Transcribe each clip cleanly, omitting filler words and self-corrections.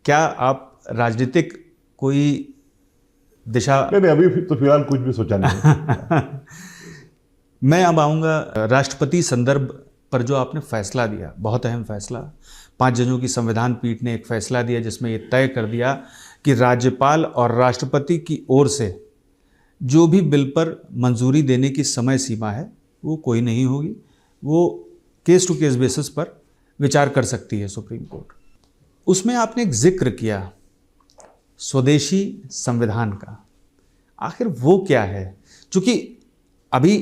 क्या आप राजनीतिक कोई दिशा? नहीं, अभी तो फिलहाल कुछ भी सोचा नहीं है। मैं अब आऊँगा राष्ट्रपति संदर्भ पर जो आपने फैसला दिया, बहुत अहम फैसला। 5 जजों की संविधान पीठ ने एक फैसला दिया जिसमें ये तय कर दिया कि राज्यपाल और राष्ट्रपति की ओर से जो भी बिल पर मंजूरी देने की समय सीमा है वो कोई नहीं होगी, वो केस टू केस बेसिस पर विचार कर सकती है सुप्रीम कोर्ट। उसमें आपने एक जिक्र किया स्वदेशी संविधान का, आखिर वो क्या है? क्योंकि अभी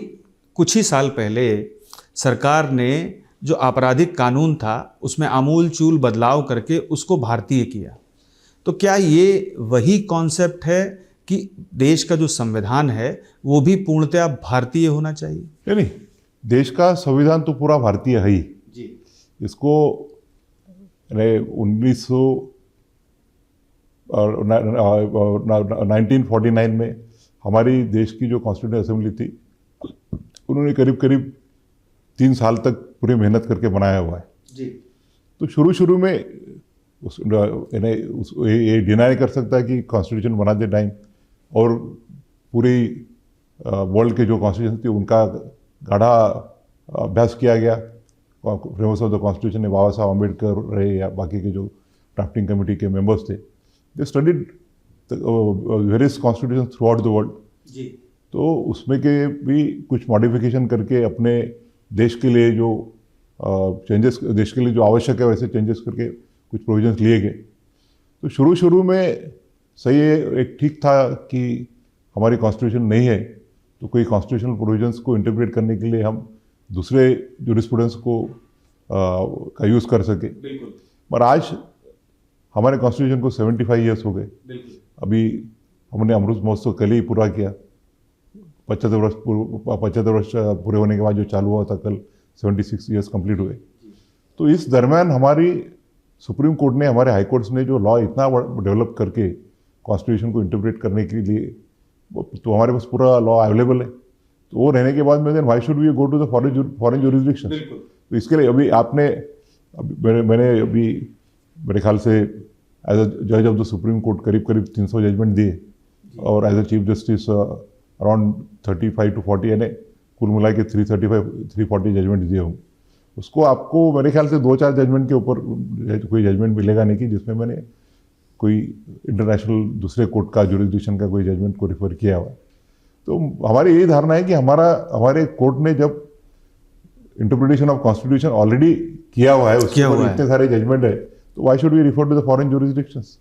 कुछ ही साल पहले सरकार ने जो आपराधिक कानून था उसमें आमूल चूल बदलाव करके उसको भारतीय किया, तो क्या ये वही कॉन्सेप्ट है कि देश का जो संविधान है वो भी पूर्णतया भारतीय होना चाहिए? नहीं, देश का संविधान तो पूरा भारतीय है ही जी। इसको 1949 में हमारी देश की जो कॉन्स्टिट्यूंट असेंबली थी उन्होंने करीब करीब 3 साल तक पूरी मेहनत करके बनाया हुआ है जी। तो शुरू में ये डिनाई कर सकता है कि कॉन्स्टिट्यूशन बनाते टाइम और पूरी वर्ल्ड के जो कॉन्स्टिट्यूशन थी उनका गाढ़ा अभ्यास किया गया। फ्रेमर्स ऑफ द कॉन्स्टिट्यूशन ने बाबा साहब अम्बेडकर रहे या बाकी के जो ड्राफ्टिंग कमेटी के मेंबर्स थे, they studied various constitution throughout the world जी। तो उसमें के भी कुछ मॉडिफिकेशन करके अपने देश के लिए जो चेंजेस, देश के लिए जो आवश्यक है वैसे चेंजेस करके कुछ प्रोविजंस लिए गए। तो शुरू में सही है, एक ठीक था कि हमारी कॉन्स्टिट्यूशन नहीं है तो कोई कॉन्स्टिट्यूशनल प्रोविजंस को इंटरप्रेट करने के लिए हम दूसरे जूरिस्प्रूडेंस को का यूज़ कर सके। बिल्कुल। पर आज हमारे कॉन्स्टिट्यूशन को 75 ईयर्स हो गए। अभी हमने अमृत महोत्सव कल ही पूरा किया। 75 वर्ष पूरे होने के बाद जो चालू हुआ था कल 76 ईयर्स कंप्लीट हुए। तो इस दरमियान हमारी सुप्रीम कोर्ट ने, हमारे हाई कोर्ट्स ने जो लॉ इतना डेवलप करके कॉन्स्टिट्यूशन को इंटरप्रेट करने के लिए, तो हमारे पास पूरा लॉ अवेलेबल है। तो वो रहने के बाद में then why should we go to the foreign jurisdiction? तो इसके लिए अभी आपने मैंने अभी मेरे ख्याल से एज अ जज ऑफ द सुप्रीम कोर्ट करीब 300 जजमेंट दिए और as a chief justice around 35 to 40 यानी कुल मिला के 340 जजमेंट दिए होंगे। उसको आपको मेरे ख्याल से 2-4 जजमेंट के ऊपर कोई जजमेंट मिलेगा नहीं कि जिसमें मैंने कोई इंटरनेशनल दूसरे कोर्ट का जुरिसडिक्शन का कोई जजमेंट को रिफर किया हुआ। तो हमारी यही धारणा है कि हमारे कोर्ट ने जब इंटरप्रिटेशन ऑफ कॉन्स्टिट्यूशन ऑलरेडी किया हुआ है, उसके ऊपर इतने सारे जजमेंट है, तो why should we refer to the foreign jurisdictions?